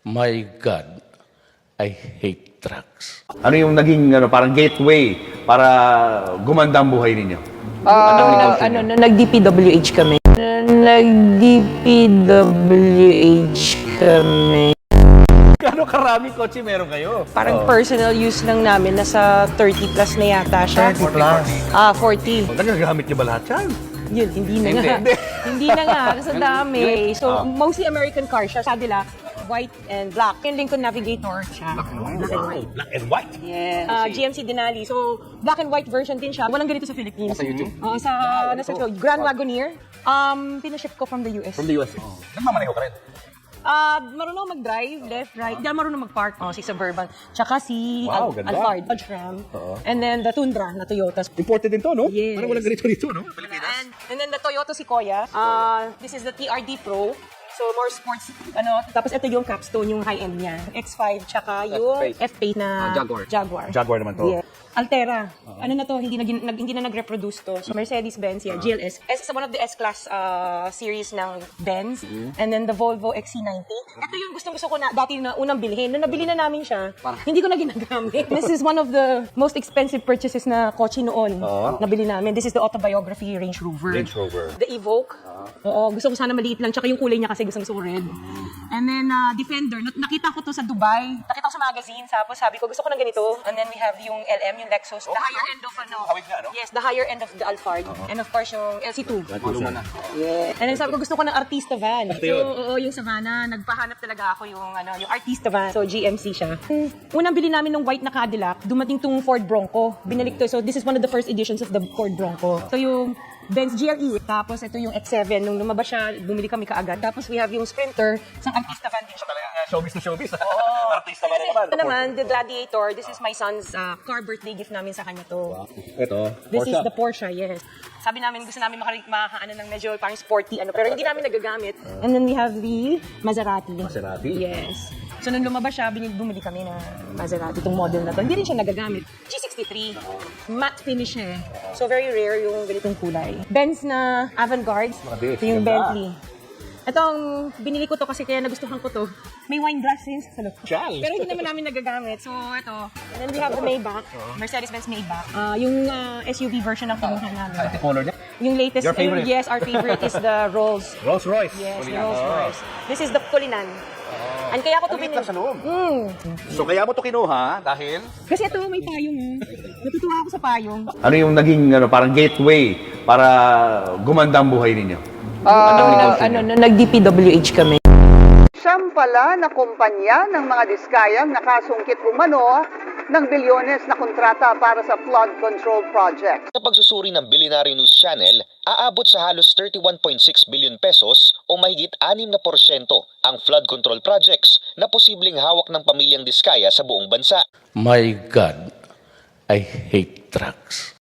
My God, I hate drugs. Ano yung naging parang gateway para gumanda ang buhay ninyo? Nag-DPWH kami. Nag-DPWH kami. Gano'ng karaming kotse meron kayo? Parang personal use lang namin, nasa 30 plus na yata siya. 30 plus? 40. Nagagamit niyo ba lahat yan? Yun, hindi na nga. Hindi na nga, kasi dami. So, mostly American car siya. Cadillac, white and black. Yung Lincoln Navigator siya. Black and white. Black and white? Yes. GMC Denali. So, black and white version din siya. Walang ganito sa Philippines. Sa YouTube? Oo, nasa Grand Wagoneer. Pinaship ko from the US. From the US? Nagmamaneho ka rin? Marunong mag-drive, left, right. Hindi marunong mag-park. Si Suburban. Tsaka si Ganda. Alphard, Dodge Ram. And then the Tundra na Toyota. Imported din to, no? Yes. Parang walang ganito dito, no? Pilipinas. And then the Toyota Sequoia. This is the TRD Pro. So, more sports, Tapos ito yung capstone, yung high-end niya. X5, tsaka yung F-Pace na Jaguar. Jaguar naman to. Yeah. Altera. Ano na to, hindi na nag-reproduce to. So, Mercedes-Benz, GLS. It's one of the S-Class series ng Benz. And then the Volvo XC90. Ito yung gustong-gusto ko na dati na unang bilhin. Nung nabili na namin siya, hindi ko na ginagamit. This is one of the most expensive purchases na kotse noon. Nabili namin. This is the autobiography Range Rover. Range Rover. The Evoque. Oo, gusto ko sana maliit lang. Tsaka yung kulay niya kasi gusto ko red. And then, Defender. Nakita ko to sa Dubai. Nakita ko sa magazine. Tapos sabi ko, gusto ko ng ganito. And then we have yung LM, yung Lexus. The higher end of Hawig nga, no? Yes, the higher end of the Alphard. And of course, yung LC2. Yeah. And then sabi ko, gusto ko ng Artista van. So, yung Savannah, nagpahanap talaga ako yung Artista van. So, GMC siya. Unang bili namin ng white na Cadillac, dumating tong Ford Bronco. Binalik to. So, this is one of the first editions of the Ford Bronco. So, yung Benz GLE. Tapos, ito yung X7. Nung lumabas siya, bumili kami kaagad. Tapos, we have yung Sprinter. Isang Artista van din siya. Showbiz na showbiz. Artista ba naman? Ito naman, the Gladiator. This is my son's car birthday gift namin sa kanya to. Ito, This is the Porsche, yes. Sabi namin, gusto namin makaano ng medyo parang sporty, pero hindi namin nagagamit. And then we have the Maserati. Maserati? Yes. So, nung lumabas siya, bumili kami ng Maserati, itong model na to. Hindi rin siya nagagamit. G63. Matte finish siya eh. So, very rare yung ganitong kulay. Benz na Avantgarde. Mabit, Ito yung ganda. Bentley. Itong, binili ko to kasi kaya nagustuhan ko to. May wine glass rin sa loob. Chal. Pero hindi naman namin nagagamit. So, ito. And then we have the Maybach. Mercedes-Benz Maybach. Yung SUV version ng kinuha namin. Ito color niya? Yung latest. Your favorite? Yes, our favorite is the Rolls. Rolls Royce. Yes, the Rolls Royce. This is the Cullinan. And kaya ko to Maliit binili. lang sa loob. So kaya mo to kinuha dahil? Kasi ito, may payong. Natutuwa ako sa payong. Ano yung naging parang gateway para gumanda ang buhay ninyo? Nag-DPWH kami. Siyam pala na kumpanya ng mga diskayang nakasungkit umano ng bilyones na kontrata para sa flood control project. Sa pagsusuri ng Billionaire News Channel, aabot sa halos 31.6 billion pesos o mahigit 6% ang flood control projects na posibleng hawak ng pamilyang Diskaya sa buong bansa. My God, I hate drugs.